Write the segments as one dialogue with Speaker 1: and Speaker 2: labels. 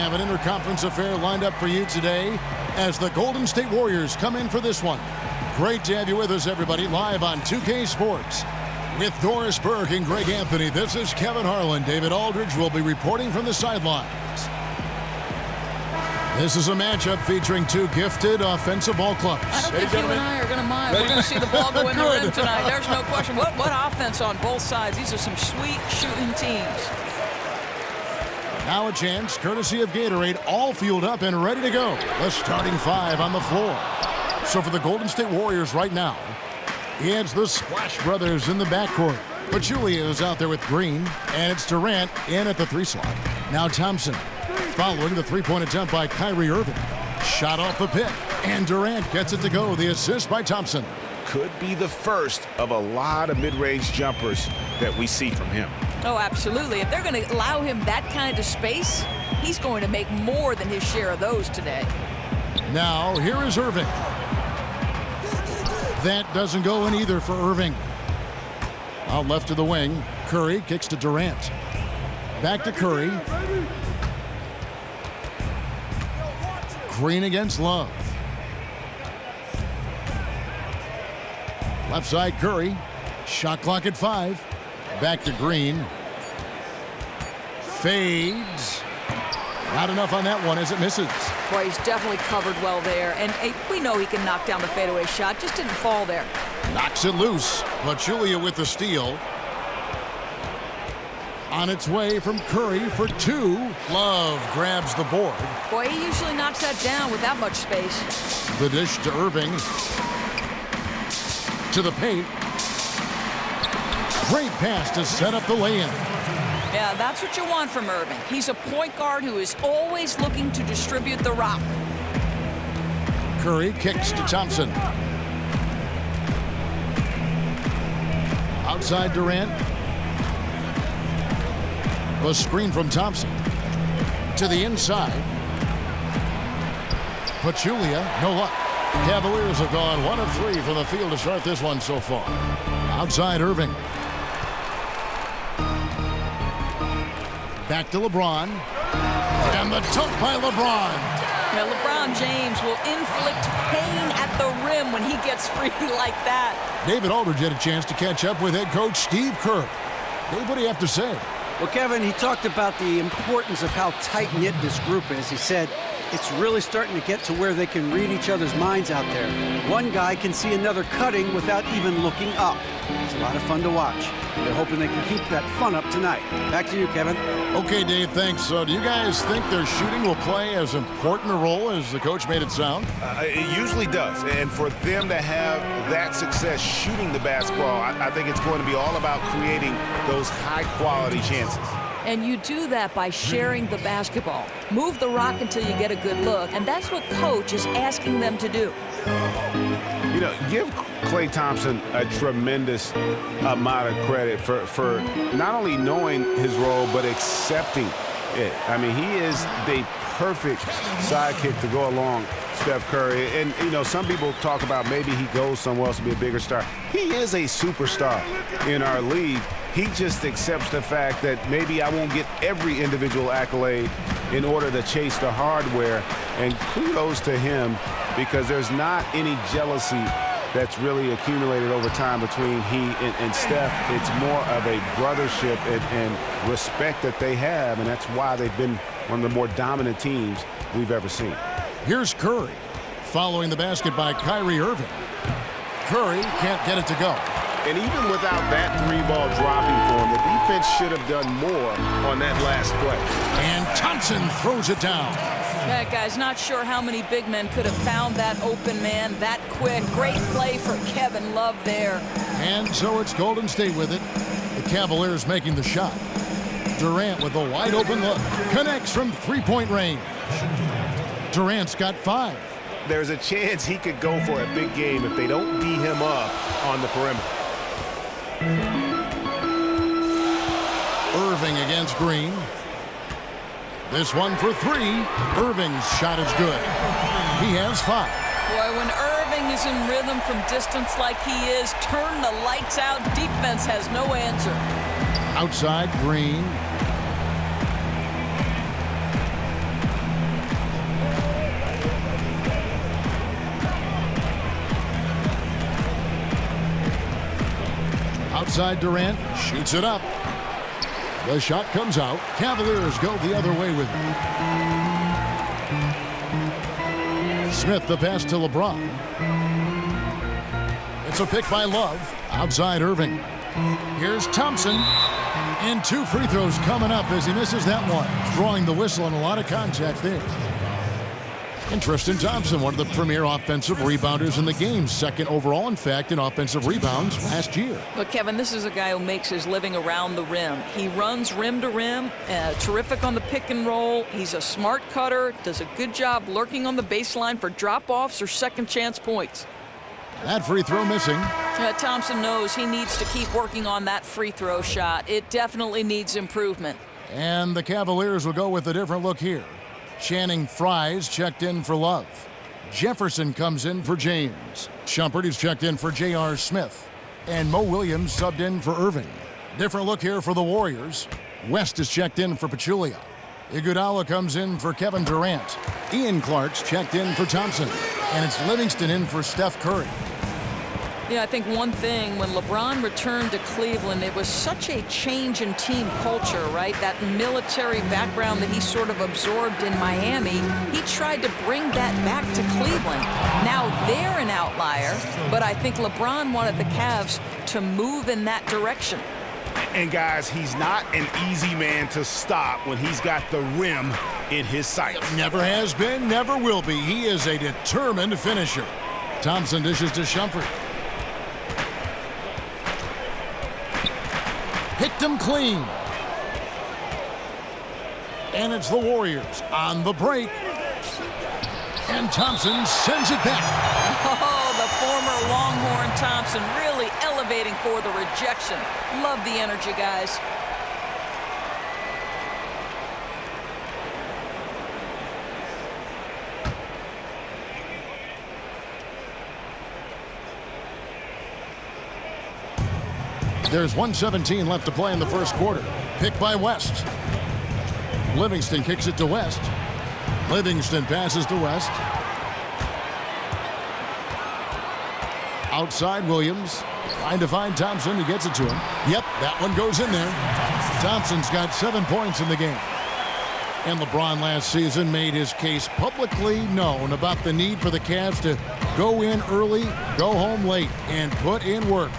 Speaker 1: have an interconference affair lined up for you today as the Golden State Warriors come in for this one. Great to have you with us, everybody, live on 2K Sports. With Doris Burke and Greg Anthony, this is Kevin Harlan. David Aldridge will be reporting from the sidelines. This is a matchup featuring two gifted offensive ball clubs.
Speaker 2: I don't think you and I are going to mind. We're going to see the ball go in the rim tonight. There's no question. What offense on both sides. These are some sweet shooting teams.
Speaker 1: Now a chance, courtesy of Gatorade, all fueled up and ready to go. The starting five on the floor. So for the Golden State Warriors right now, it's the Splash Brothers in the backcourt. Pachulia is out there with Green, and it's Durant in at the 3 slot. Now Thompson, following the three-point attempt by Kyrie Irving. Shot off the pick, and Durant gets it to go. The assist by Thompson.
Speaker 3: Could be the first of a lot of mid-range jumpers that we see from him.
Speaker 2: Oh, absolutely. If they're going to allow him that kind of space, he's going to make more than his share of those today.
Speaker 1: Now, here is Irving. That doesn't go in either for Irving. Out left to the wing, Curry kicks to Durant. Back to Curry. Green against Love. Left side Curry. Shot clock at 5. Back to Green. Fades. Not enough on that one as it misses.
Speaker 2: Boy, he's definitely covered well there. And we know he can knock down the fadeaway shot. Just didn't fall there.
Speaker 1: Knocks it loose. Pachulia with the steal. On its way from Curry for 2. Love grabs the board.
Speaker 2: Boy, he usually knocks that down with that much space.
Speaker 1: The dish to Irving. To the paint. Great pass to set up the lay-in.
Speaker 2: Yeah, that's what you want from Irving. He's a point guard who is always looking to distribute the rock.
Speaker 1: Curry kicks to Thompson. Outside Durant. The screen from Thompson. To the inside. Pachulia, no luck. Cavaliers have gone 1 of 3 from the field to start this one so far. Outside Irving. Back to LeBron. And the dunk by LeBron.
Speaker 2: Now, LeBron James will inflict pain at the rim when he gets free like that.
Speaker 1: David Aldridge had a chance to catch up with head coach Steve Kerr. Dave, what do you have to say?
Speaker 4: Well, Kevin, he talked about the importance of how tight-knit this group is. He said it's really starting to get to where they can read each other's minds out there. One guy can see another cutting without even looking up. It's a lot of fun to watch. They're hoping they can keep that fun up tonight. Back to you, Kevin.
Speaker 1: Okay, Dave, thanks. So do you guys think their shooting will play as important a role as the coach made it sound?
Speaker 3: It usually does. And for them to have that success shooting the basketball, I think it's going to be all about creating those high-quality chances.
Speaker 2: And you do that by sharing the basketball. Move the rock until you get a good look, and that's what coach is asking them to do.
Speaker 3: You know, give Klay Thompson a tremendous amount of credit for not only knowing his role, but accepting it. I mean, he is the perfect sidekick to go along Steph Curry. And, you know, some people talk about maybe he goes somewhere else to be a bigger star. He is a superstar in our league. He just accepts the fact that maybe I won't get every individual accolade in order to chase the hardware. And kudos to him, because there's not any jealousy that's really accumulated over time between he and Steph. It's more of a brothership and respect that they have, and that's why they've been one of the more dominant teams we've ever seen.
Speaker 1: Here's Curry, following the basket by Kyrie Irving. Curry can't get it to go.
Speaker 3: And even without that 3-ball dropping for him, the defense should have done more on that last play.
Speaker 1: And Thompson throws it down.
Speaker 2: That guy's not sure how many big men could have found that open man that quick. Great play for Kevin Love there.
Speaker 1: And so it's Golden State with it. The Cavaliers making the shot. Durant with a wide open look. Connects from 3-point range. Durant's got 5.
Speaker 3: There's a chance he could go for a big game if they don't D him up on the perimeter.
Speaker 1: Irving against Green. This one for 3. Irving's shot is good. He has 5.
Speaker 2: Boy, when Irving is in rhythm from distance like he is, turn the lights out. Defense has no answer.
Speaker 1: Outside Green. outside Durant, shoots it up. The shot comes out. Cavaliers go the other way with it. Smith the pass to LeBron. It's a pick by Love. Outside Irving. Here's Thompson. And 2 free throws coming up as he misses that one. Drawing the whistle and a lot of contact there. And Tristan Thompson, one of the premier offensive rebounders in the game. 2nd overall, in fact, in offensive rebounds last year.
Speaker 2: But, Kevin, this is a guy who makes his living around the rim. He runs rim to rim, terrific on the pick and roll. He's a smart cutter, does a good job lurking on the baseline for drop-offs or second chance points.
Speaker 1: That free throw missing.
Speaker 2: Thompson knows he needs to keep working on that free throw shot. It definitely needs improvement.
Speaker 1: And the Cavaliers will go with a different look here. Channing Frye's checked in for Love. Jefferson comes in for James. Shumpert is checked in for J.R. Smith. And Mo Williams subbed in for Irving. Different look here for the Warriors. West is checked in for Pachulia. Iguodala comes in for Kevin Durant. Ian Clark's checked in for Thompson. And it's Livingston in for Steph Curry.
Speaker 2: Yeah, I think one thing, when LeBron returned to Cleveland, it was such a change in team culture, right? That military background that he sort of absorbed in Miami, he tried to bring that back to Cleveland. Now they're an outlier, but I think LeBron wanted the Cavs to move in that direction.
Speaker 3: And, guys, he's not an easy man to stop when he's got the rim in his sights.
Speaker 1: Never has been, never will be. He is a determined finisher. Thompson dishes to Shumpert. Picked him clean. And it's the Warriors on the break. And Thompson sends it back.
Speaker 2: Oh, the former Longhorn Thompson really elevating for the rejection. Love the energy, guys.
Speaker 1: There's 1:17 left to play in the first quarter. Pick by West. Livingston kicks it to West. Livingston passes to West. Outside Williams. Trying to find Thompson. He gets it to him. Yep, that one goes in there. Thompson's got 7 points in the game. And LeBron last season made his case publicly known about the need for the Cavs to go in early, go home late, and put in work.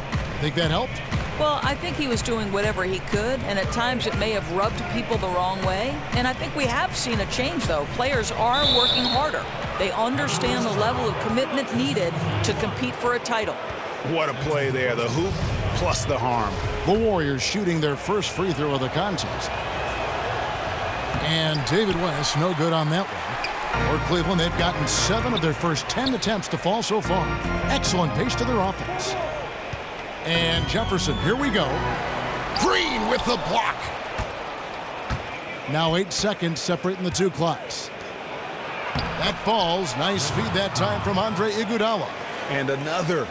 Speaker 1: Think that helped?
Speaker 2: Well, I think he was doing whatever he could, and at times it may have rubbed people the wrong way. And I think we have seen a change, though. Players are working harder. They understand the level of commitment needed to compete for a title.
Speaker 3: What a play there. The hoop plus the harm.
Speaker 1: The Warriors shooting their first free throw of the contest. And David West, no good on that one. For Cleveland, they've gotten 7 of their first 10 attempts to fall so far. Excellent pace to their offense. And Jefferson, here we go. Green with the block. Now 8 seconds separating the 2 clocks. That falls. Nice feed that time from Andre Iguodala.
Speaker 3: And another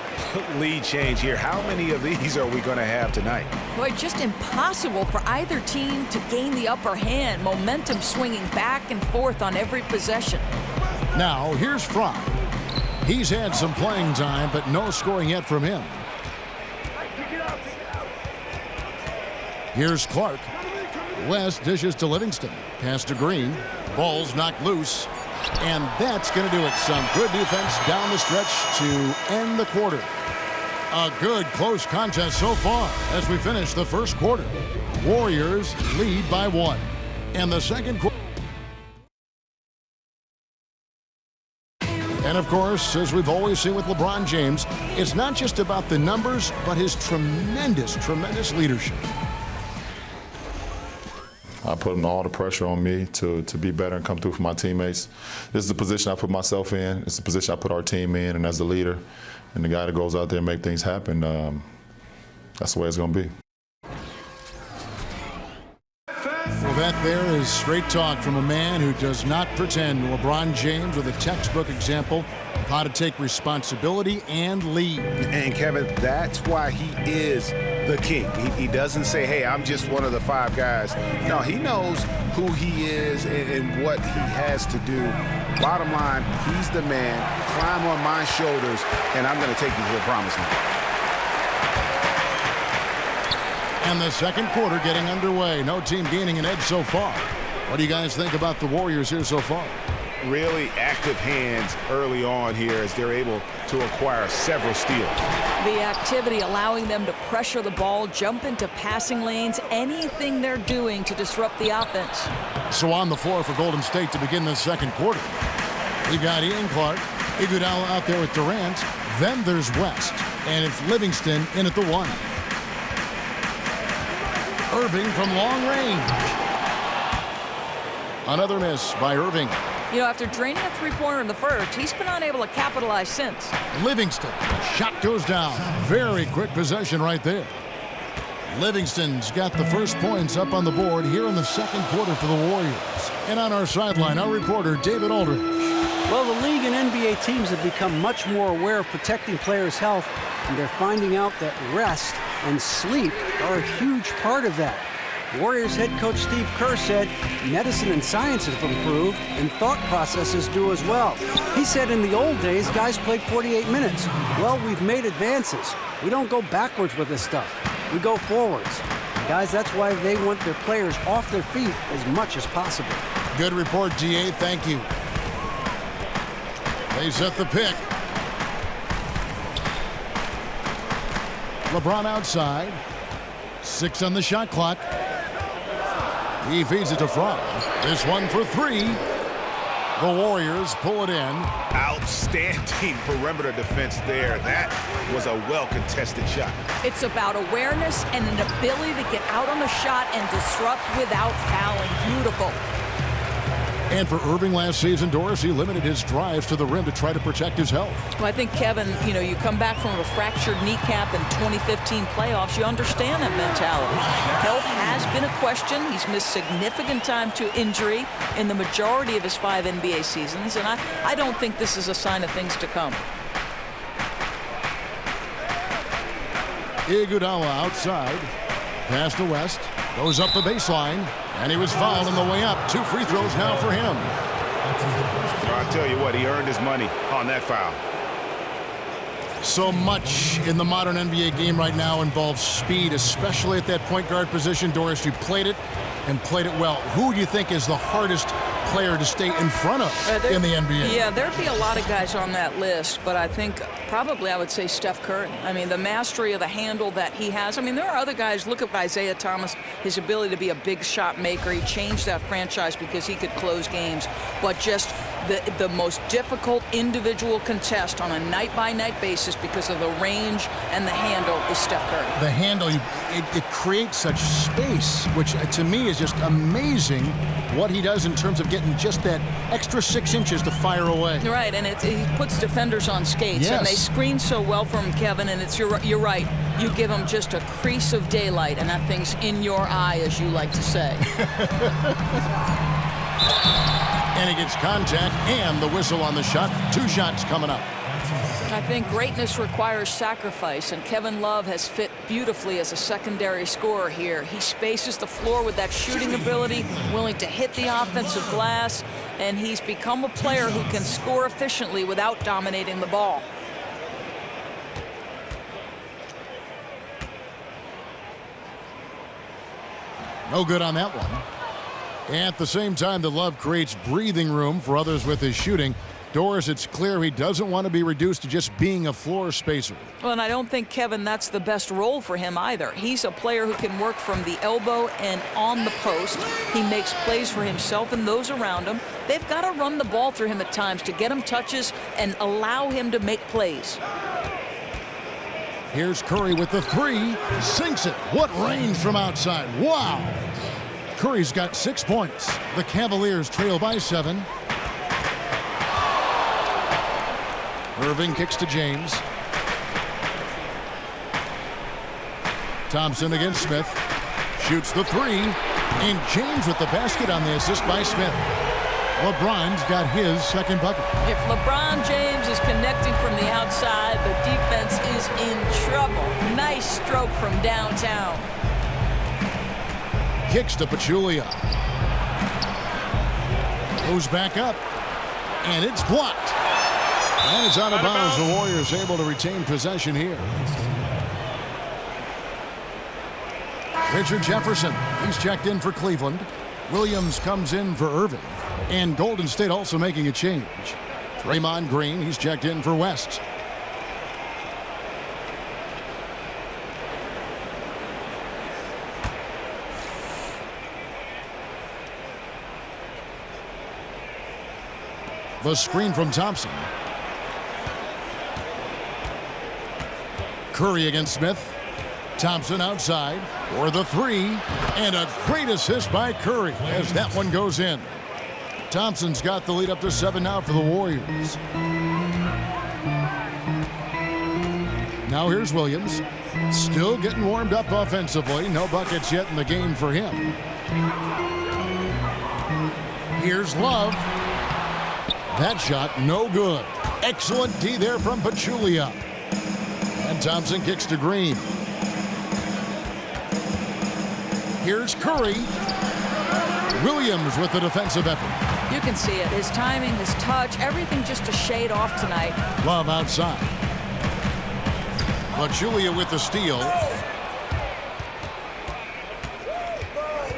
Speaker 3: lead change here. How many of these are we going to have tonight?
Speaker 2: Boy, just impossible for either team to gain the upper hand. Momentum swinging back and forth on every possession.
Speaker 1: Now, here's Fry. He's had some playing time, but no scoring yet from him. Here's Clark. West dishes to Livingston. Pass to Green. Ball's knocked loose. And that's going to do it. Some good defense down the stretch to end the quarter. A good close contest so far as we finish the first quarter. Warriors lead by 1. And the second quarter. And, of course, as we've always seen with LeBron James, it's not just about the numbers, but his tremendous, tremendous leadership.
Speaker 5: I put all the pressure on me to be better and come through for my teammates. This is the position I put myself in. It's the position I put our team in, and as the leader and the guy that goes out there and make things happen, that's the way it's going to be.
Speaker 1: Well, that there is straight talk from a man who does not pretend. LeBron James with a textbook example of how to take responsibility and lead.
Speaker 3: And, Kevin, that's why he is the king. He doesn't say, hey, I'm just one of the 5 guys. No, he knows who he is and what he has to do. Bottom line, he's the man. Climb on my shoulders, and I'm going to take you to the promised land.
Speaker 1: And the second quarter getting underway. No team gaining an edge so far. What do you guys think about the Warriors here so far?
Speaker 3: Really active hands early on here as they're able to acquire several steals.
Speaker 2: The activity allowing them to pressure the ball, jump into passing lanes, anything they're doing to disrupt the offense.
Speaker 1: So on the floor for Golden State to begin the second quarter. We've got Ian Clark, Iguodala out there with Durant. Then there's West, and it's Livingston in at the 1. Irving from long range. Another miss by Irving.
Speaker 2: You know, after draining a three-pointer in the first, he's been unable to capitalize since.
Speaker 1: Livingston, shot goes down. Very quick possession right there. Livingston's got the first points up on the board here in the second quarter for the Warriors. And on our sideline, our reporter, David Aldridge.
Speaker 4: Well, the league and NBA teams have become much more aware of protecting players' health, and they're finding out that rest and sleep are a huge part of that. Warriors head coach Steve Kerr said medicine and science have improved and thought processes do as well. He said in the old days, guys played 48 minutes. Well, we've made advances. We don't go backwards with this stuff. We go forwards. Guys, that's why they want their players off their feet as much as possible.
Speaker 1: Good report, GA. Thank you. They set the pick. LeBron outside. 6 on the shot clock. He feeds it to Franz. This one for 3. The Warriors pull it in.
Speaker 3: Outstanding perimeter defense there. That was a well-contested shot.
Speaker 2: It's about awareness and an ability to get out on the shot and disrupt without fouling. Beautiful.
Speaker 1: And for Irving last season, Doris, he limited his drives to the rim to try to protect his health.
Speaker 2: Well, I think, Kevin, you know, you come back from a fractured kneecap in 2015 playoffs, you understand that mentality. Health has been a question. He's missed significant time to injury in the majority of his 5 NBA seasons, and I don't think this is a sign of things to come.
Speaker 1: Iguodala outside. Pass to West. Goes up the baseline. And he was fouled on the way up. 2 free throws now for him.
Speaker 3: I'll tell you what, he earned his money on that foul.
Speaker 1: So much in the modern NBA game right now involves speed, especially at that point guard position. Doris, you played it and played it well. Who do you think is the hardest player to stay in front of in the NBA?
Speaker 2: Yeah, there'd be a lot of guys on that list, but I think probably I would say Steph Curry. I mean, the mastery of the handle that he has. I mean, there are other guys. Look at Isaiah Thomas, his ability to be a big shot maker. He changed that franchise because he could close games, but just the most difficult individual contest on a night-by-night basis because of the range and the handle is Steph Curry.
Speaker 1: The handle, it creates such space, which to me is just amazing what he does in terms of getting just that extra 6 inches to fire away.
Speaker 2: Right, and he puts defenders on skates,
Speaker 1: yes.
Speaker 2: And they screen so well for him, Kevin, and you're right. You give him just a crease of daylight, and that thing's in your eye, as you like to say.
Speaker 1: And he gets contact and the whistle on the shot. 2 shots coming up.
Speaker 2: I think greatness requires sacrifice, and Kevin Love has fit beautifully as a secondary scorer here. He spaces the floor with that shooting ability, willing to hit the offensive glass, and he's become a player who can score efficiently without dominating the ball.
Speaker 1: No good on that one. At the same time, the Love creates breathing room for others with his shooting. Doris, it's clear he doesn't want to be reduced to just being a floor spacer.
Speaker 2: Well, and I don't think, Kevin, that's the best role for him either. He's a player who can work from the elbow and on the post. He makes plays for himself and those around him. They've got to run the ball through him at times to get him touches and allow him to make plays.
Speaker 1: Here's Curry with the 3. Sinks it. What range from outside. Wow. Curry's got 6 points. The Cavaliers trail by 7. Irving kicks to James. Thompson against Smith. Shoots the 3. And James with the basket on the assist by Smith. LeBron's got his second bucket.
Speaker 2: If LeBron James is connecting from the outside, the defense is in trouble. Nice stroke from downtown.
Speaker 1: Kicks to Pachulia. Goes back up. And it's blocked. And it's out of bounds. The Warriors able to retain possession here. Richard Jefferson, he's checked in for Cleveland. Williams comes in for Irving. And Golden State also making a change. Draymond Green, he's checked in for West. The screen from Thompson. Curry against Smith. Thompson outside for the three. And a great assist by Curry as that one goes in. Thompson's got the lead up to 7 now for the Warriors. Now here's Williams. Still getting warmed up offensively. No buckets yet in the game for him. Here's Love. That shot no good. Excellent D there from Pachulia. And Thompson kicks to Green. Here's Curry. Williams with the defensive effort.
Speaker 2: You can see it. His timing, his touch, everything just a shade off tonight.
Speaker 1: Love outside. Pachulia with the steal.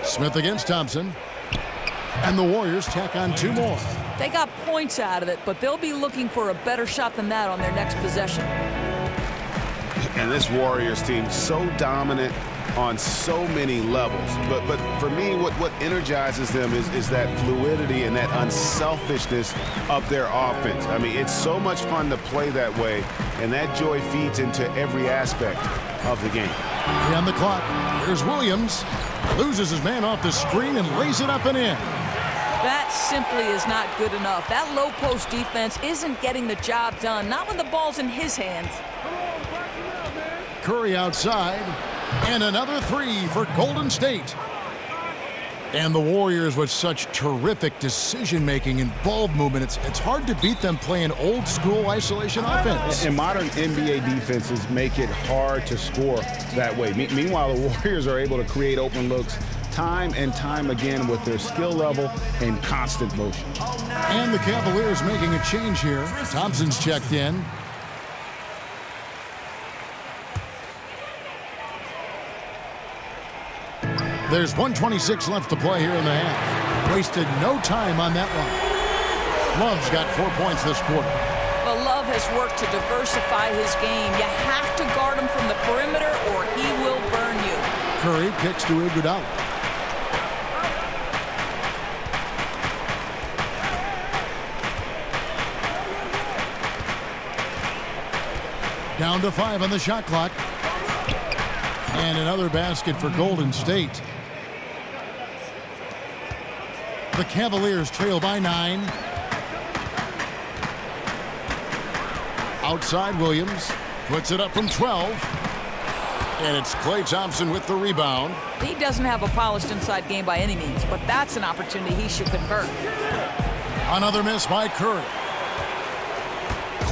Speaker 1: Smith against Thompson. And the Warriors tack on 2 more.
Speaker 2: They got points out of it, but they'll be looking for a better shot than that on their next possession.
Speaker 3: And this Warriors team so dominant on so many levels. But for me, what energizes them is that fluidity and that unselfishness of their offense. I mean, it's so much fun to play that way, and that joy feeds into every aspect of the game.
Speaker 1: On the clock, here's Williams. Loses his man off the screen and lays it up and in.
Speaker 2: That simply is not good enough. That low post defense isn't getting the job done, not when the ball's in his hands.
Speaker 1: Curry outside, and another 3 for Golden State. And the Warriors with such terrific decision-making and ball movement, it's hard to beat them playing old-school isolation offense.
Speaker 3: And modern NBA defenses make it hard to score that way. Meanwhile, the Warriors are able to create open looks time and time again with their skill level and constant motion.
Speaker 1: And the Cavaliers making a change here. Thompson's checked in. There's 1:26 left to play here in the half. Wasted no time on that one. Love's got 4 points this quarter.
Speaker 2: Well, Love has worked to diversify his game. You have to guard him from the perimeter or he will burn you.
Speaker 1: Curry kicks to Iguodala. Down to 5 on the shot clock. And another basket for Golden State. The Cavaliers trail by 9. Outside Williams. Puts it up from 12. And it's Klay Thompson with the rebound.
Speaker 2: He doesn't have a polished inside game by any means, but that's an opportunity he should convert.
Speaker 1: Another miss by Curry.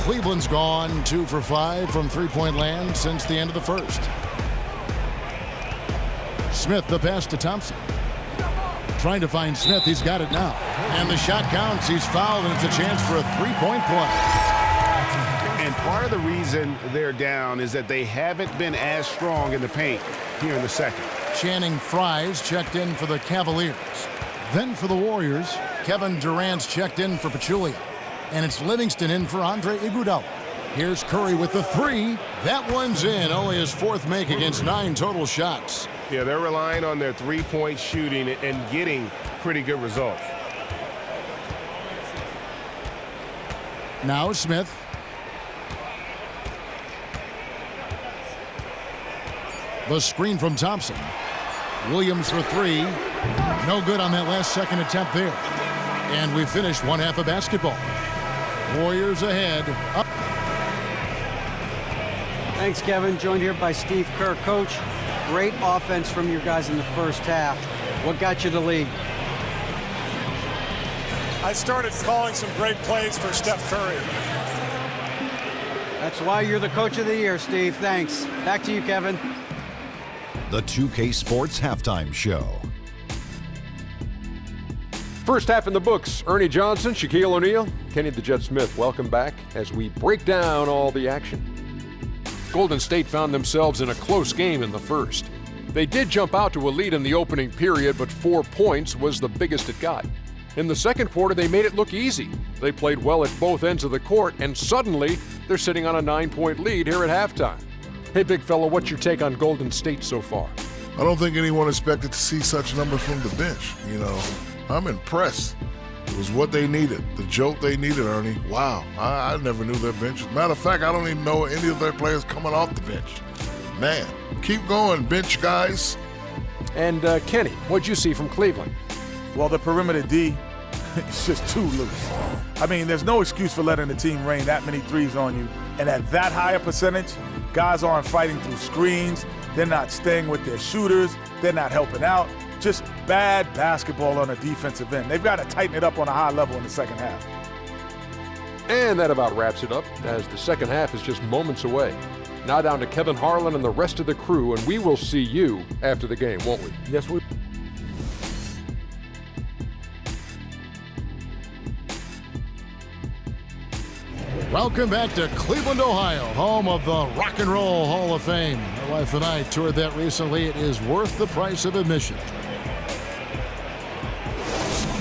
Speaker 1: Cleveland's gone 2 for 5 from three-point land since the end of the first. Smith the pass to Thompson. Trying to find Smith. He's got it now. And the shot counts. He's fouled, and it's a chance for a three-point play.
Speaker 3: And part of the reason they're down is that they haven't been as strong in the paint here in the second.
Speaker 1: Channing Frye's checked in for the Cavaliers. Then for the Warriors, Kevin Durant's checked in for Pachulia. And it's Livingston in for Andre Iguodala. Here's Curry with the 3. That one's in. Only his 4th make against 9 total shots.
Speaker 6: Yeah, they're relying on their three-point shooting and getting pretty good results.
Speaker 1: Now Smith. The screen from Thompson. Williams for 3. No good on that last second attempt there. And we finished one half of basketball. Warriors ahead. Up.
Speaker 4: Thanks, Kevin. Joined here by Steve Kerr. Coach, great offense from your guys in the first half. What got you the lead?
Speaker 7: I started calling some great plays for Steph Curry.
Speaker 4: That's why you're the coach of the year, Steve. Thanks. Back to you, Kevin.
Speaker 8: The 2K Sports Halftime Show.
Speaker 9: First half in the books. Ernie Johnson, Shaquille O'Neal, Kenny the Jet Smith. Welcome back as we break down all the action.
Speaker 10: Golden State found themselves in a close game in the first.
Speaker 9: They did jump out to a lead in the opening period, but 4 points was the biggest it got. In the second quarter, they made it look easy. They played well at both ends of the court, and suddenly they're sitting on a 9-point lead here at halftime. Hey, big fella, what's your take on Golden State so far?
Speaker 10: I don't think anyone expected to see such numbers from the bench. I'm impressed. It was what they needed, the jolt they needed, Ernie. Wow, I never knew their bench. Matter of fact, I don't even know any of their players coming off the bench. Man, keep going, bench guys.
Speaker 9: And Kenny, what'd you see from Cleveland?
Speaker 11: Well, the perimeter D is just too loose. I mean, there's no excuse for letting the team rain that many threes on you. And at that high a percentage, guys aren't fighting through screens. They're not staying with their shooters. They're not helping out. Just bad basketball on a defensive end. They've got to tighten it up on a high level in the second half.
Speaker 9: And that about wraps it up, as the second half is just moments away. Now down to Kevin Harlan and the rest of the crew, and we will see you after the game, won't we?
Speaker 11: Yes, we.
Speaker 1: Welcome back to Cleveland, Ohio, home of the Rock and Roll Hall of Fame. My wife and I toured that recently. It is worth the price of admission.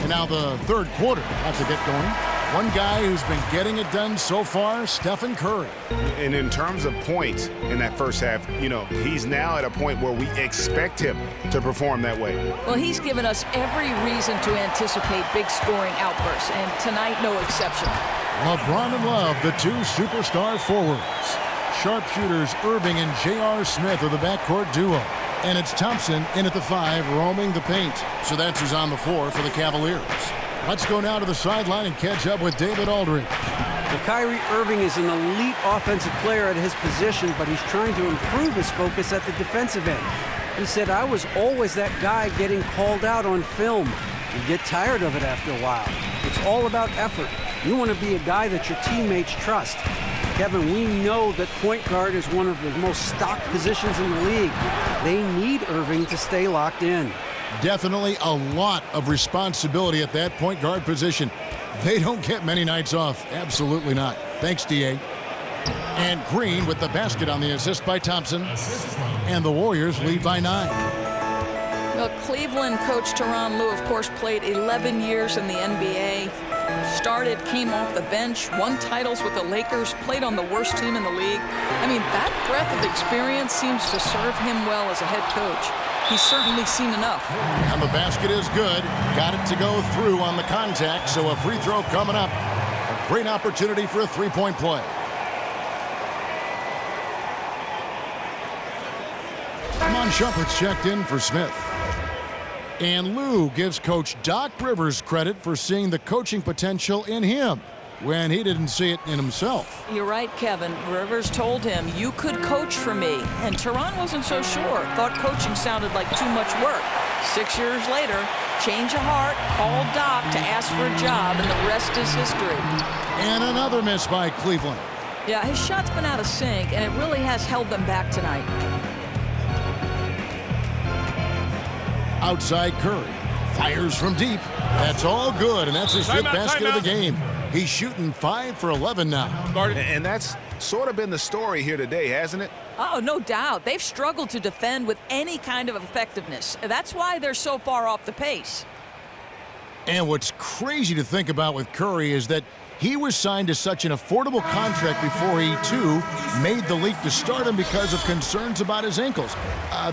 Speaker 1: And now the third quarter about to get going. One guy who's been getting it done so far, Stephen Curry.
Speaker 3: And in terms of points in that first half, he's now at a point where we expect him to perform that way.
Speaker 2: Well, he's given us every reason to anticipate big scoring outbursts, and tonight no exception.
Speaker 1: LeBron and Love, the two superstar forwards. Sharpshooters Irving and J.R. Smith are the backcourt duo. And it's Thompson in at the 5, roaming the paint. So that's who's on the floor for the Cavaliers. Let's go now to the sideline and catch up with David Aldridge.
Speaker 4: Well, Kyrie Irving is an elite offensive player at his position, but he's trying to improve his focus at the defensive end. He said, "I was always that guy getting called out on film. You get tired of it after a while. It's all about effort. You want to be a guy that your teammates trust." Kevin, we know that point guard is one of the most stocked positions in the league. They need Irving to stay locked in.
Speaker 1: Definitely a lot of responsibility at that point guard position. They don't get many nights off. Absolutely not. Thanks, D.A. And Green with the basket on the assist by Thompson. And the Warriors lead by 9.
Speaker 2: Well, Cleveland coach Tyronn Lue, of course, played 11 years in the NBA. Started, came off the bench, won titles with the Lakers, played on the worst team in the league. I mean, that breadth of experience seems to serve him well as a head coach. He's certainly seen enough.
Speaker 1: And the basket is good. Got it to go through on the contact, so a free throw coming up. A great opportunity for a three-point play. Amon Shumpert's checked in for Smith. And Lue gives Coach Doc Rivers credit for seeing the coaching potential in him when he didn't see it in himself.
Speaker 2: You're right, Kevin. Rivers told him, "You could coach for me." And Tyronn wasn't so sure. Thought coaching sounded like too much work. 6 years later, change of heart, called Doc to ask for a job, and the rest is history.
Speaker 1: And another miss by Cleveland.
Speaker 2: Yeah, his shot's been out of sync, and it really has held them back tonight.
Speaker 1: Outside Curry. Fires from deep. That's all good, and that's his fifth basket of the game. He's shooting 5 for 11 now.
Speaker 3: And that's sort of been the story here today, hasn't it?
Speaker 2: Oh, no doubt. They've struggled to defend with any kind of effectiveness. That's why they're so far off the pace.
Speaker 1: And what's crazy to think about with Curry is that he was signed to such an affordable contract before he, too, made the leap to stardom because of concerns about his ankles.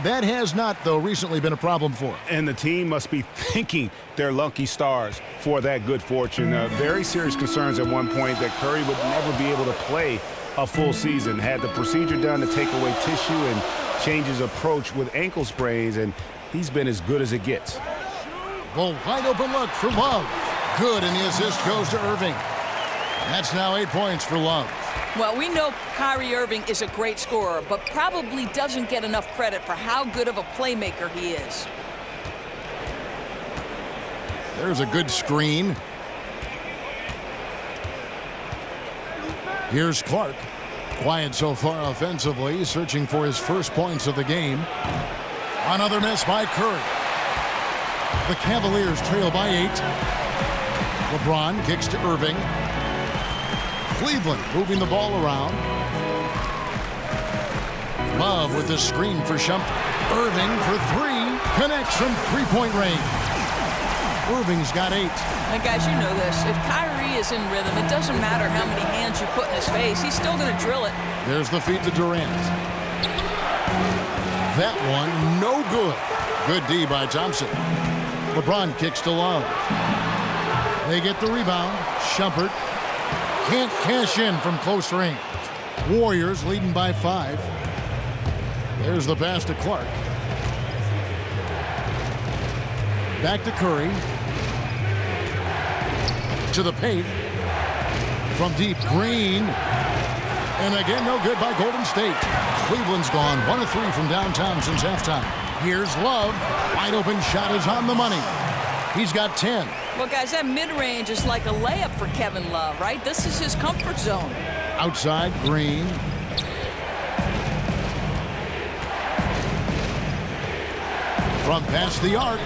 Speaker 1: That has not, though, recently been a problem for him.
Speaker 3: And the team must be thanking their lucky stars for that good fortune. Very serious concerns at one point that Curry would never be able to play a full season. Had the procedure done to take away tissue and change his approach with ankle sprains, and he's been as good as it gets.
Speaker 1: Well, wide open look for Love. Good, and the assist goes to Irving. That's now 8 points for Love.
Speaker 2: Well, we know Kyrie Irving is a great scorer, but probably doesn't get enough credit for how good of a playmaker he is.
Speaker 1: There's a good screen. Here's Clark. Quiet so far offensively, searching for his first points of the game. Another miss by Curry. The Cavaliers trail by 8. LeBron kicks to Irving. Cleveland moving the ball around. Love with the screen for Shumpert. Irving for three. Connects from three-point range. Irving's got 8.
Speaker 2: And guys, you know this. If Kyrie is in rhythm, it doesn't matter how many hands you put in his face. He's still going to drill it.
Speaker 1: There's the feed to Durant. That one, no good. Good D by Thompson. LeBron kicks to Love. They get the rebound. Shumpert can't cash in from close range. Warriors leading by 5. There's the pass to Clark. Back to Curry. To the paint. From deep, Green. And again, no good by Golden State. Cleveland's gone 1 of 3 from downtown since halftime. Here's Love. Wide open shot is on the money. He's got 10.
Speaker 2: Well, guys, that mid-range is like a layup for Kevin Love, right? This is his comfort zone.
Speaker 1: Outside, Green. From past the arc.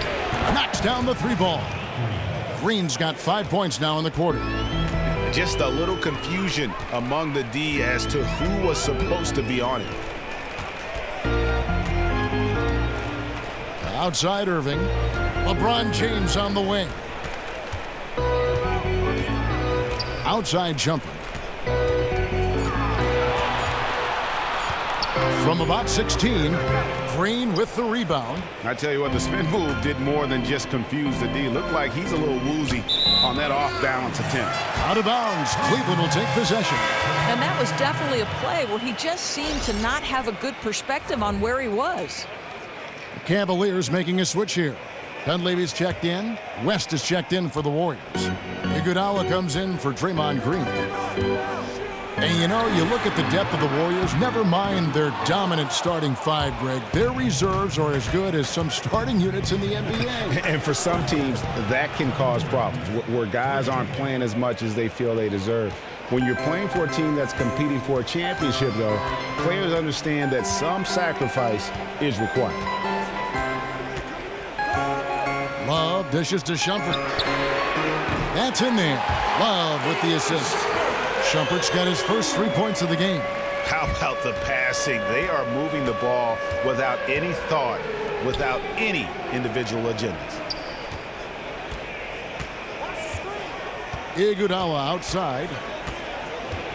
Speaker 1: Knocks down the 3-ball. Green's got 5 points now in the quarter.
Speaker 3: Just a little confusion among the D as to who was supposed to be on it.
Speaker 1: Outside Irving. LeBron James on the wing. Outside Shumpert. From about 16, Green with the rebound.
Speaker 3: I tell you what, the spin move did more than just confuse the D. Looked like he's a little woozy on that off-balance attempt.
Speaker 1: Out of bounds. Cleveland will take possession.
Speaker 2: And that was definitely a play where he just seemed to not have a good perspective on where he was.
Speaker 1: The Cavaliers making a switch here. Dunleavy's checked in. West is checked in for the Warriors. Iguodala comes in for Draymond Green. And you know, you look at the depth of the Warriors, never mind their dominant starting 5, Greg. Their reserves are as good as some starting units in the NBA.
Speaker 3: And for some teams, that can cause problems, where guys aren't playing as much as they feel they deserve. When you're playing for a team that's competing for a championship, though, players understand that some sacrifice is required.
Speaker 1: Love dishes to Shumpert. That's in there. Love with the assist. Shumpert's got his first 3 points of the game.
Speaker 3: How about the passing? They are moving the ball without any thought, without any individual agendas.
Speaker 1: Iguodala outside.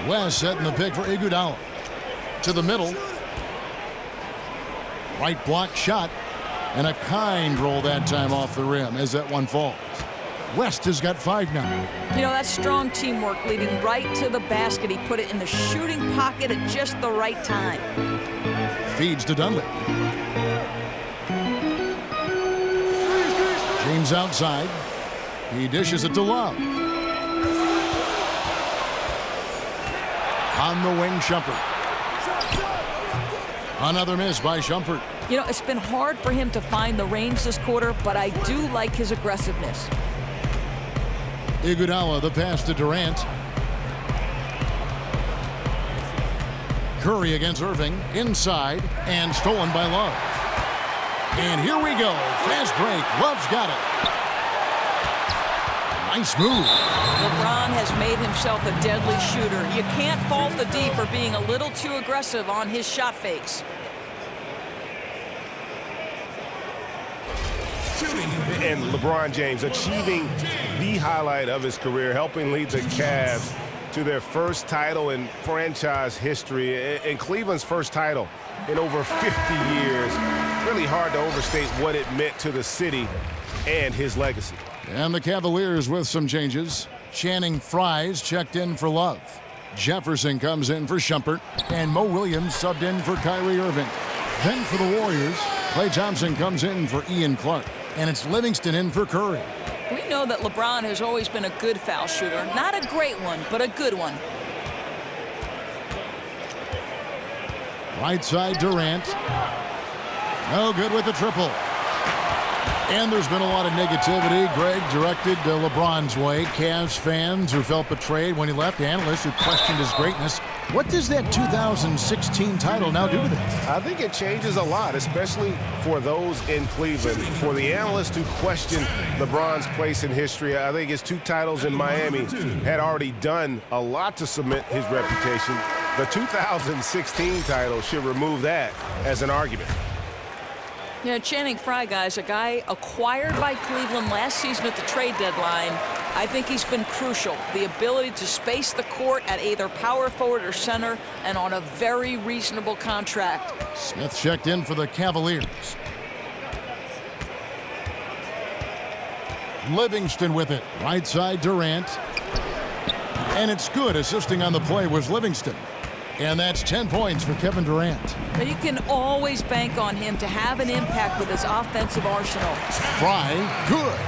Speaker 1: West setting the pick for Iguodala. To the middle. Right block shot. And a kind roll that time off the rim as that one falls. West has got 5 now.
Speaker 2: You know, that's strong teamwork, leading right to the basket. He put it in the shooting pocket at just the right time.
Speaker 1: Feeds to Dunlap. James outside. He dishes it to Love. On the wing, Shumpert. Another miss by Shumpert.
Speaker 2: You know, it's been hard for him to find the range this quarter, but I do like his aggressiveness.
Speaker 1: Iguodala, the pass to Durant. Curry against Irving, inside, and stolen by Love. And here we go, fast break, Love's got it. Nice move.
Speaker 2: LeBron has made himself a deadly shooter. You can't fault the D for being a little too aggressive on his shot fakes.
Speaker 6: And LeBron James achieving the highlight of his career, helping lead the Cavs to their first title in franchise history, and Cleveland's first title in over 50 years. Really hard to overstate what it meant to the city and his legacy.
Speaker 1: And the Cavaliers with some changes. Channing Frye's checked in for Love. Jefferson comes in for Shumpert, and Mo Williams subbed in for Kyrie Irving. Then for the Warriors, Klay Thompson comes in for Ian Clark. And it's Livingston in for Curry.
Speaker 2: We know that LeBron has always been a good foul shooter. Not a great one, but a good one.
Speaker 1: Right side, Durant. No good with the triple. And there's been a lot of negativity, Greg, directed LeBron's way. Cavs fans who felt betrayed when he left, analysts who questioned his greatness. What does that 2016 title now do to this?
Speaker 6: I think it changes a lot, especially for those in Cleveland. For the analysts who question LeBron's place in history, I think his 2 titles in Miami had already done a lot to cement his reputation. The 2016 title should remove that as an argument.
Speaker 2: Yeah, Channing Frye, guys, a guy acquired by Cleveland last season at the trade deadline. I think he's been crucial. The ability to space the court at either power forward or center, and on a very reasonable contract.
Speaker 1: Smith checked in for the Cavaliers. Livingston with it. Right side, Durant. And it's good. Assisting on the play was Livingston. And that's 10 points for Kevin Durant.
Speaker 2: But you can always bank on him to have an impact with his offensive arsenal.
Speaker 1: Frye, good.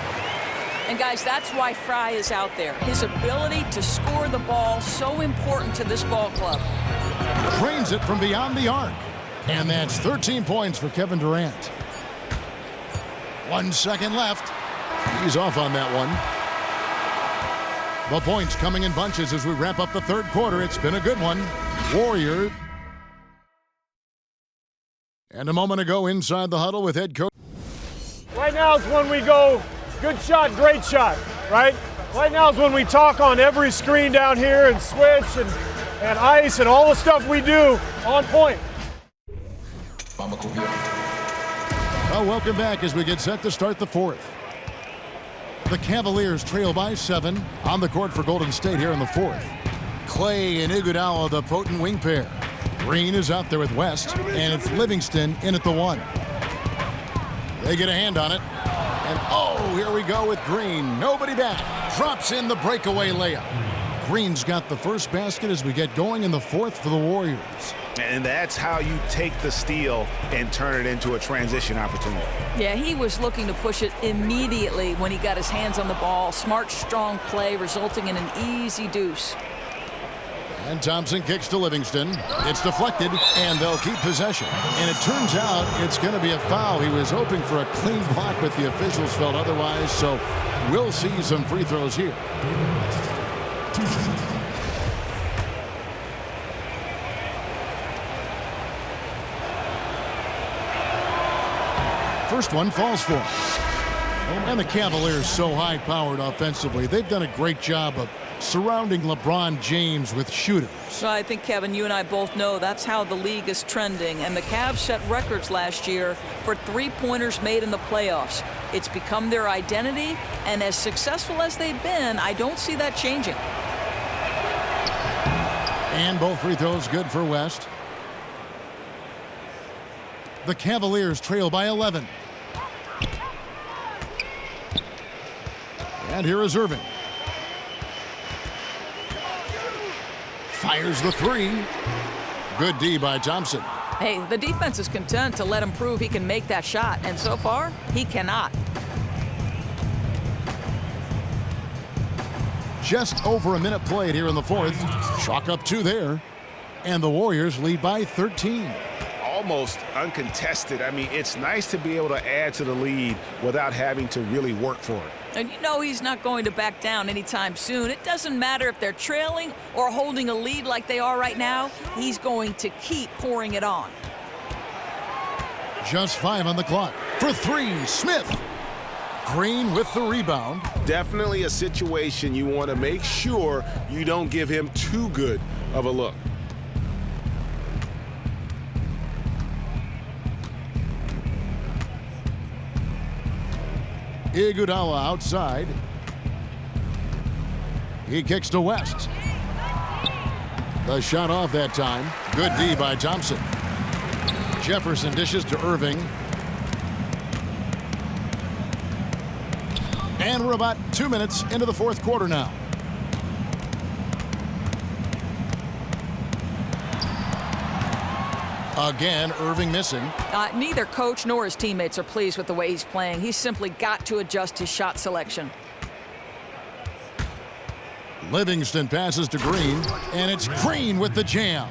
Speaker 2: And guys, that's why Frye is out there. His ability to score the ball, so important to this ball club.
Speaker 1: Drains it from beyond the arc. And that's 13 points for Kevin Durant. 1 second left. He's off on that one. The points coming in bunches as we wrap up the third quarter. It's been a good one. Warrior. And a moment ago inside the huddle with head coach.
Speaker 7: Right now is when we go, good shot, great shot, right? Right now is when we talk on every screen down here and switch and ice and all the stuff we do on point.
Speaker 1: Well, welcome back as we get set to start the fourth. The Cavaliers trail by 7 on the court for Golden State here in the fourth. Clay and Iguodala, the potent wing pair. Green is out there with West, and it's Livingston in at the 1. They get a hand on it. And oh, here we go with Green. Nobody back. Drops in the breakaway layup. Green's got the first basket as we get going in the fourth for the Warriors.
Speaker 3: And that's how you take the steal and turn it into a transition opportunity.
Speaker 2: Yeah, he was looking to push it immediately when he got his hands on the ball. Smart, strong play resulting in an easy deuce.
Speaker 1: And Thompson kicks to Livingston. It's deflected, and they'll keep possession. And it turns out it's going to be a foul. He was hoping for a clean block, but the officials felt otherwise, so we'll see some free throws here. First one falls for him. And the Cavaliers so high-powered offensively. They've done a great job of surrounding LeBron James with shooters.
Speaker 2: So I think, Kevin, you and I both know that's how the league is trending. And the Cavs set records last year for three-pointers made in the playoffs. It's become their identity, and as successful as they've been, I don't see that changing.
Speaker 1: And both free throws good for West. The Cavaliers trail by 11. And here is Irving. Fires the three. Good D by Thompson.
Speaker 2: Hey, the defense is content to let him prove he can make that shot, and so far, he cannot.
Speaker 1: Just over a minute played here in the fourth. Chalk up 2 there. And the Warriors lead by 13.
Speaker 3: Almost uncontested. I mean, it's nice to be able to add to the lead without having to really work for it.
Speaker 2: And you know he's not going to back down anytime soon. It doesn't matter if they're trailing or holding a lead like they are right now. He's going to keep pouring it on.
Speaker 1: Just 5 on the clock. For 3, Smith. Green with the rebound.
Speaker 3: Definitely a situation you want to make sure you don't give him too good of a look.
Speaker 1: Iguodala outside. He kicks to West. The shot off that time. Good D by Thompson. Jefferson dishes to Irving. And we're about 2 minutes into the fourth quarter now. Again, Irving missing.
Speaker 2: Neither coach nor his teammates are pleased with the way he's playing. He's simply got to adjust his shot selection.
Speaker 1: Livingston passes to Green, and it's Green with the jam.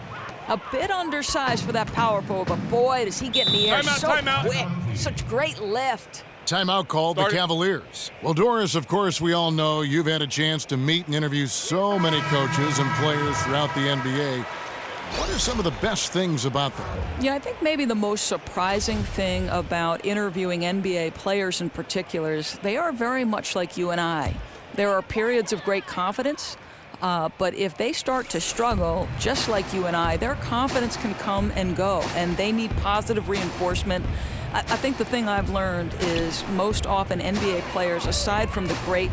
Speaker 2: A bit undersized for that power forward, but boy, does he get in the air quick. Such great lift.
Speaker 1: Timeout called the Cavaliers. Well, Doris, of course, we all know you've had a chance to meet and interview so many coaches and players throughout the NBA. What are some of the best things about them?
Speaker 2: Yeah, I think maybe the most surprising thing about interviewing NBA players in particular is they are very much like you and I. There are periods of great confidence, But if they start to struggle, just like you and I, their confidence can come and go, and they need positive reinforcement. I think the thing I've learned is most often NBA players, aside from the great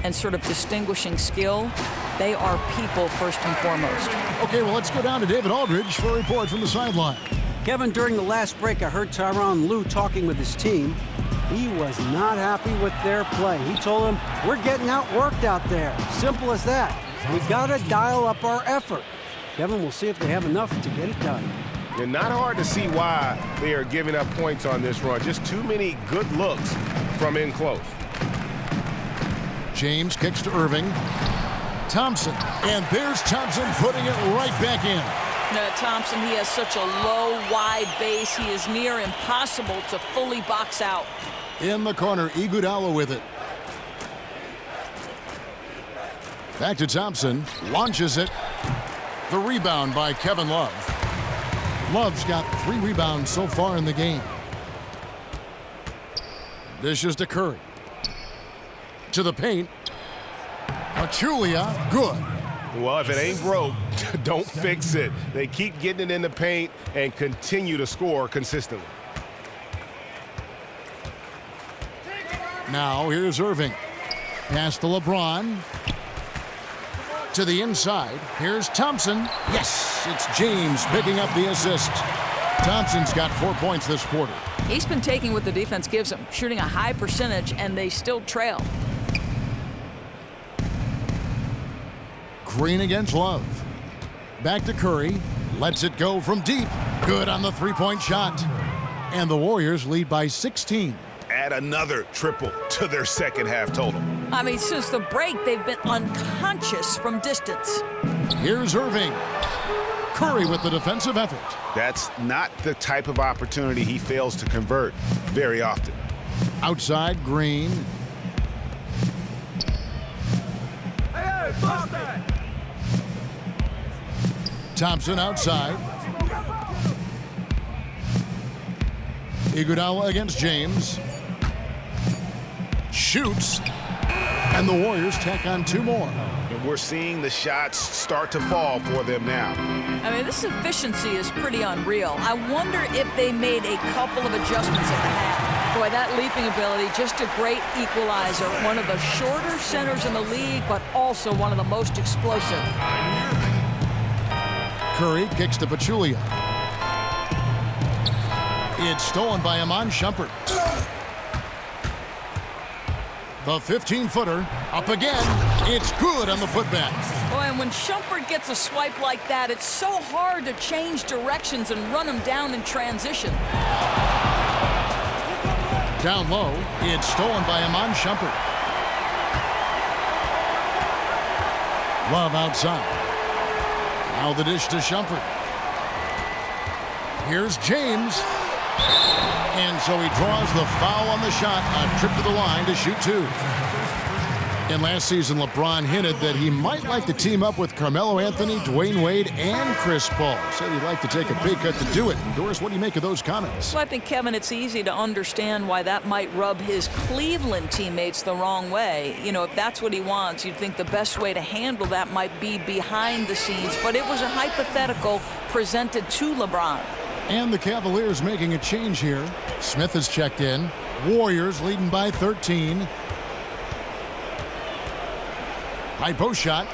Speaker 2: and sort of distinguishing skill, they are people first and foremost.
Speaker 1: Okay, well, let's go down to David Aldridge for a report from the sideline.
Speaker 4: Kevin, during the last break, I heard Tyronn Lue talking with his team. He was not happy with their play. He told them, we're getting outworked out there. Simple as that. We got to dial up our effort. Kevin, we'll see if they have enough to get it done.
Speaker 6: And not hard to see why they are giving up points on this run. Just too many good looks from in close.
Speaker 1: James kicks to Irving. Thompson, and there's Thompson putting it right back in.
Speaker 2: Thompson, he has such a low, wide base. He is near impossible to fully box out.
Speaker 1: In the corner, Iguodala with it. Back to Thompson, launches it. The rebound by Kevin Love. Love's got 3 rebounds so far in the game. Dishes to Curry. To the paint. Pachulia, good.
Speaker 6: Well, if it ain't broke, don't fix it. They keep getting it in the paint and continue to score consistently.
Speaker 1: Now here's Irving. Pass to LeBron. To the inside. Here's Thompson. Yes, it's James picking up the assist. Thompson's got 4 points this quarter.
Speaker 2: He's been taking what the defense gives him, shooting a high percentage, and they still trail.
Speaker 1: Green against Love. Back to Curry. Lets it go from deep. Good on the three-point shot. And the Warriors lead by 16.
Speaker 6: Add another triple to their second half total.
Speaker 2: I mean, since the break, they've been unconscious from distance.
Speaker 1: Here's Irving. Curry with the defensive effort.
Speaker 3: That's not the type of opportunity he fails to convert very often.
Speaker 1: Outside, Green. Thompson outside. Iguodala against James. Shoots. And the Warriors tack on 2 more.
Speaker 3: And we're seeing the shots start to fall for them now.
Speaker 2: I mean, this efficiency is pretty unreal. I wonder if they made a couple of adjustments at the half. Boy, that leaping ability, just a great equalizer. One of the shorter centers in the league, but also one of the most explosive.
Speaker 1: Curry kicks to Pachulia. It's stolen by Iman Shumpert. The 15-footer up again. It's good on the putback.
Speaker 2: Boy, and when Shumpert gets a swipe like that, it's so hard to change directions and run him down in transition.
Speaker 1: Down low, it's stolen by Iman Shumpert. Love outside. Now the dish to Shumpert. Here's James. And so he draws the foul on the shot, a trip to the line to shoot 2. And last season, LeBron hinted that he might like to team up with Carmelo Anthony, Dwayne Wade, and Chris Paul. Said he'd like to take a pay cut to do it. Doris, what do you make of those comments?
Speaker 2: Well, I think, Kevin, it's easy to understand why that might rub his Cleveland teammates the wrong way. You know, if that's what he wants, you'd think the best way to handle that might be behind the scenes. But it was a hypothetical presented to LeBron.
Speaker 1: And the Cavaliers making a change here. Smith has checked in. Warriors leading by 13. High post shot.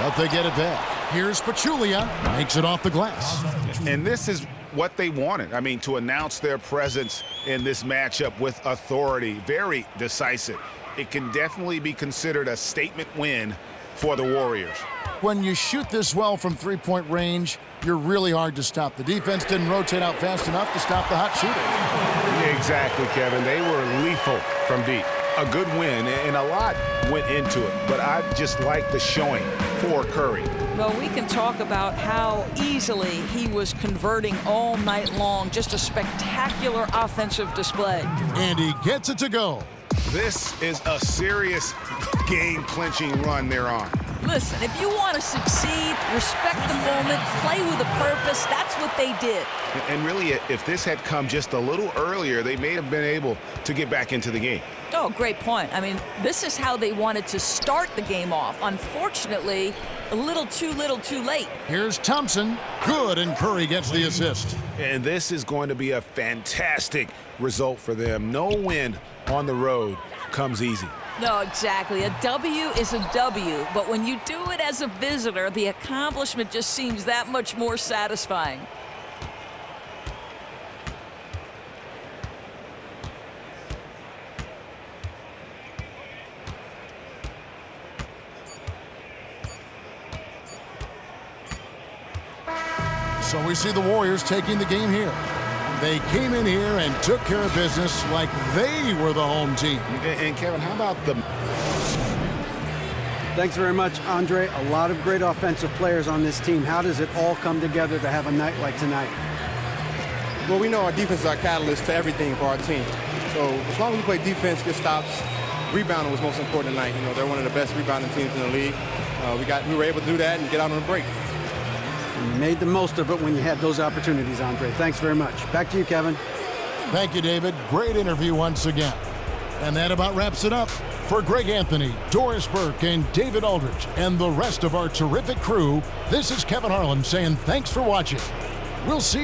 Speaker 1: But they get it back. Here's Pachulia. Makes it off the glass.
Speaker 3: And this is what they wanted. I mean, to announce their presence in this matchup with authority. Very decisive. It can definitely be considered a statement win for the Warriors.
Speaker 1: When you shoot this well from three-point range, you're really hard to stop. The defense didn't rotate out fast enough to stop the hot shooter.
Speaker 6: Exactly, Kevin. They were lethal from deep.
Speaker 3: A good win, and a lot went into it, but I just like the showing for Curry.
Speaker 2: Well, we can talk about how easily he was converting all night long. Just a spectacular offensive display.
Speaker 1: And he gets it to go.
Speaker 3: This is a serious game-clinching run they're on.
Speaker 2: Listen, if you want to succeed, respect the moment, play with a purpose, that's what they did.
Speaker 3: And really, if this had come just a little earlier, they may have been able to get back into the game.
Speaker 2: Oh, great point. I mean, this is how they wanted to start the game off. Unfortunately, a little too late.
Speaker 1: Here's Thompson. Good, and Curry gets the assist.
Speaker 3: And this is going to be a fantastic result for them. No win on the road comes easy.
Speaker 2: No, exactly. A W is a W, but when you do it as a visitor, the accomplishment just seems that much more satisfying.
Speaker 1: So we see the Warriors taking the game here. They came in here and took care of business like they were the home team.
Speaker 3: And Kevin, how about the...
Speaker 4: Thanks very much, Andre. A lot of great offensive players on this team. How does it all come together to have a night like tonight?
Speaker 12: Well, we know our defense is our catalyst to everything for our team. So as long as we play defense, get stops, rebounding was most important tonight. You know, they're one of the best rebounding teams in the league. We were able to do that and get out on a break.
Speaker 4: And you made the most of it when you had those opportunities, Andre. Thanks very much. Back to you, Kevin.
Speaker 1: Thank you, David. Great interview once again. And that about wraps it up. For Greg Anthony, Doris Burke, and David Aldridge, and the rest of our terrific crew, this is Kevin Harlan saying thanks for watching. We'll see you.